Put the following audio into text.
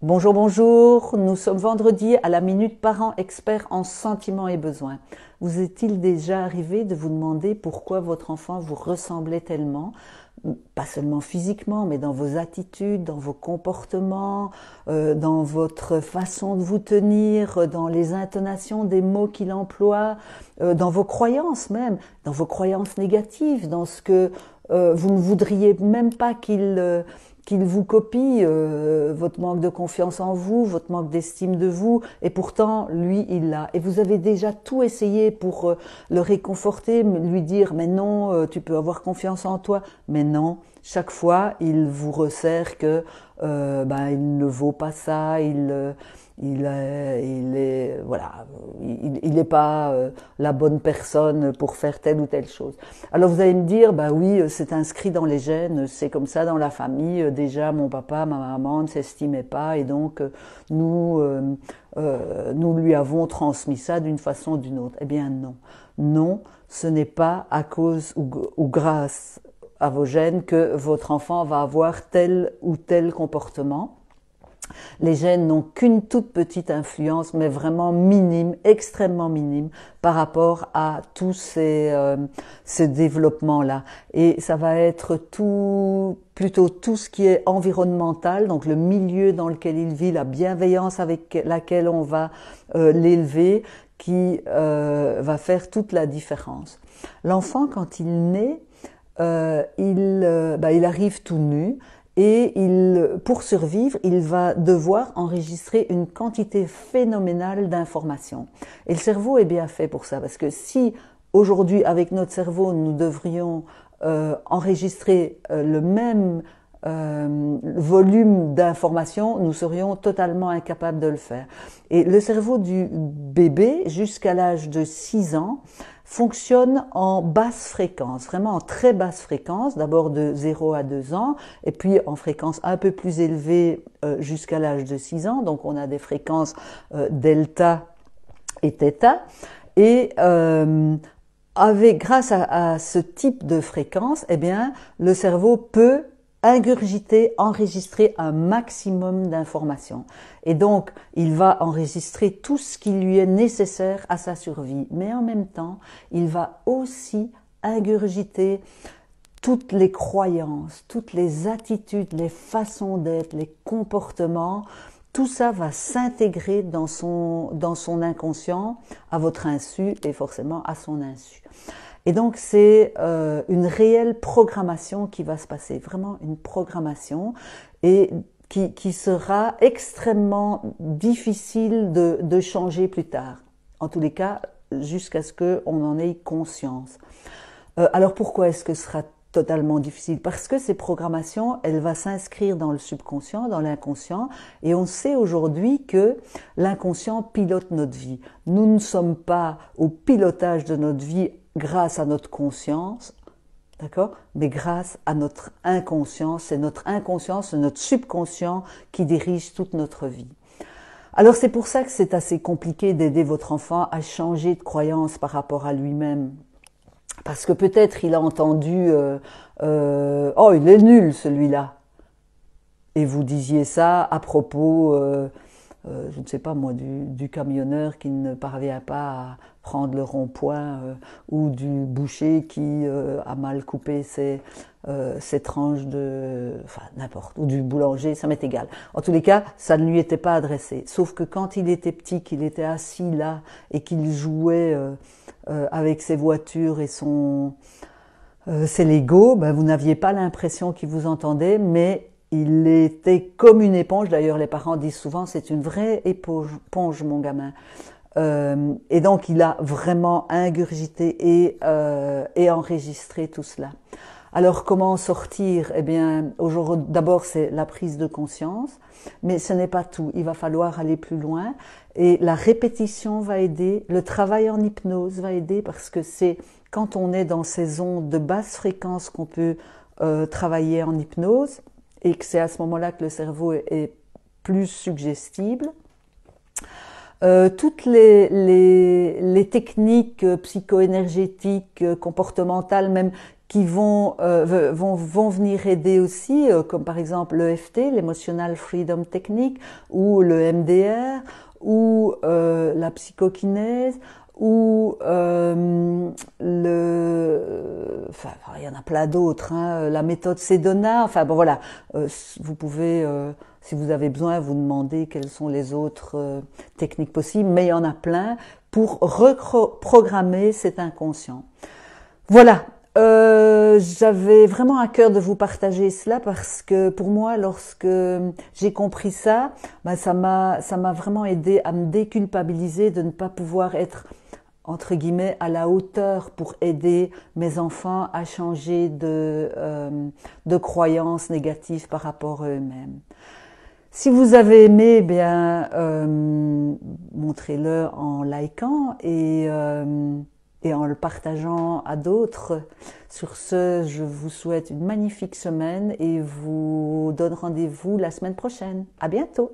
Bonjour, bonjour, nous sommes vendredi à la Minute Parents Experts en sentiments et besoins. Vous est-il déjà arrivé de vous demander pourquoi votre enfant vous ressemblait tellement, pas seulement physiquement, mais dans vos attitudes, dans vos comportements, dans votre façon de vous tenir, dans les intonations des mots qu'il emploie, dans vos croyances même, dans vos croyances négatives, dans ce que vous ne voudriez même pas qu'il vous copie, votre manque de confiance en vous, votre manque d'estime de vous, et pourtant, lui, il l'a. Et vous avez déjà tout essayé pour le réconforter, lui dire, mais non, tu peux avoir confiance en toi. Mais non, chaque fois, il vous resserre que il ne vaut pas ça, il n'est pas la bonne personne pour faire telle ou telle chose. Alors vous allez me dire, bah oui, c'est inscrit dans les gènes, c'est comme ça dans la famille. Déjà, mon papa, ma maman ne s'estimaient pas, et donc nous lui avons transmis ça d'une façon ou d'une autre. Eh bien non, non, ce n'est pas à cause ou grâce à vos gènes que votre enfant va avoir tel ou tel comportement. Les gènes n'ont qu'une toute petite influence, mais vraiment minime, extrêmement minime, par rapport à tous ces développements-là. Et ça va être plutôt tout ce qui est environnemental, donc le milieu dans lequel il vit, la bienveillance avec laquelle on va l'élever, qui va faire toute la différence. L'enfant, quand il naît, il arrive tout nu. Et pour survivre, il va devoir enregistrer une quantité phénoménale d'informations. Et le cerveau est bien fait pour ça, parce que si aujourd'hui, avec notre cerveau, nous devrions enregistrer le même volume d'informations, nous serions totalement incapables de le faire. Et le cerveau du bébé, jusqu'à l'âge de 6 ans, fonctionne en basse fréquence, vraiment en très basse fréquence, d'abord de 0 à 2 ans, et puis en fréquence un peu plus élevée jusqu'à l'âge de 6 ans. Donc on a des fréquences delta et theta. Et grâce à ce type de fréquence, eh bien, le cerveau peut ingurgiter, enregistrer un maximum d'informations. Et donc, il va enregistrer tout ce qui lui est nécessaire à sa survie. Mais en même temps, il va aussi ingurgiter toutes les croyances, toutes les attitudes, les façons d'être, les comportements. Tout ça va s'intégrer dans son inconscient, à votre insu et forcément à son insu. Et donc c'est une réelle programmation qui va se passer, vraiment une programmation, et qui sera extrêmement difficile de changer plus tard. En tous les cas, jusqu'à ce qu'on en ait conscience. Alors pourquoi est-ce que ce sera totalement difficile? Parce que ces programmations, elles vont s'inscrire dans le subconscient, dans l'inconscient, et on sait aujourd'hui que l'inconscient pilote notre vie. Nous ne sommes pas au pilotage de notre vie grâce à notre conscience, d'accord, mais grâce à notre inconscience. C'est notre inconscience, c'est notre subconscient qui dirige toute notre vie. Alors c'est pour ça que c'est assez compliqué d'aider votre enfant à changer de croyance par rapport à lui-même. Parce que peut-être il a entendu oh, il est nul celui-là. Et vous disiez ça à propos, je ne sais pas moi, du camionneur qui ne parvient pas à prendre le rond-point, ou du boucher qui a mal coupé ses tranches enfin n'importe, ou du boulanger, ça m'est égal. En tous les cas, ça ne lui était pas adressé. Sauf que quand il était petit, qu'il était assis là et qu'il jouait avec ses voitures et ses Legos, ben, vous n'aviez pas l'impression qu'il vous entendait, mais il était comme une éponge. D'ailleurs, les parents disent souvent, c'est une vraie éponge, mon gamin. Et donc, il a vraiment ingurgité et enregistré tout cela. Alors, comment en sortir? Eh bien, aujourd'hui, d'abord, c'est la prise de conscience, mais ce n'est pas tout. Il va falloir aller plus loin, et la répétition va aider, le travail en hypnose va aider, parce que c'est quand on est dans ces ondes de basse fréquence qu'on peut travailler en hypnose, et que c'est à ce moment-là que le cerveau est plus suggestible. Toutes les techniques psycho-énergétiques, comportementales même, qui vont venir aider aussi, comme par exemple l'EFT, l'Emotional Freedom Technique, ou le MDR, ou la psychokinèse, ou enfin, il y en a plein d'autres, hein, la méthode Sedona, enfin bon voilà, vous pouvez, si vous avez besoin, vous demander quelles sont les autres techniques possibles, mais il y en a plein pour reprogrammer cet inconscient. Voilà, j'avais vraiment à cœur de vous partager cela parce que pour moi, lorsque j'ai compris ça, ben ça m'a vraiment aidé à me déculpabiliser de ne pas pouvoir être entre guillemets à la hauteur pour aider mes enfants à changer de croyances négatives par rapport à eux-mêmes. Si vous avez aimé, bien montrez-le en likant et en le partageant à d'autres. Sur ce, je vous souhaite une magnifique semaine et vous donne rendez-vous la semaine prochaine. À bientôt!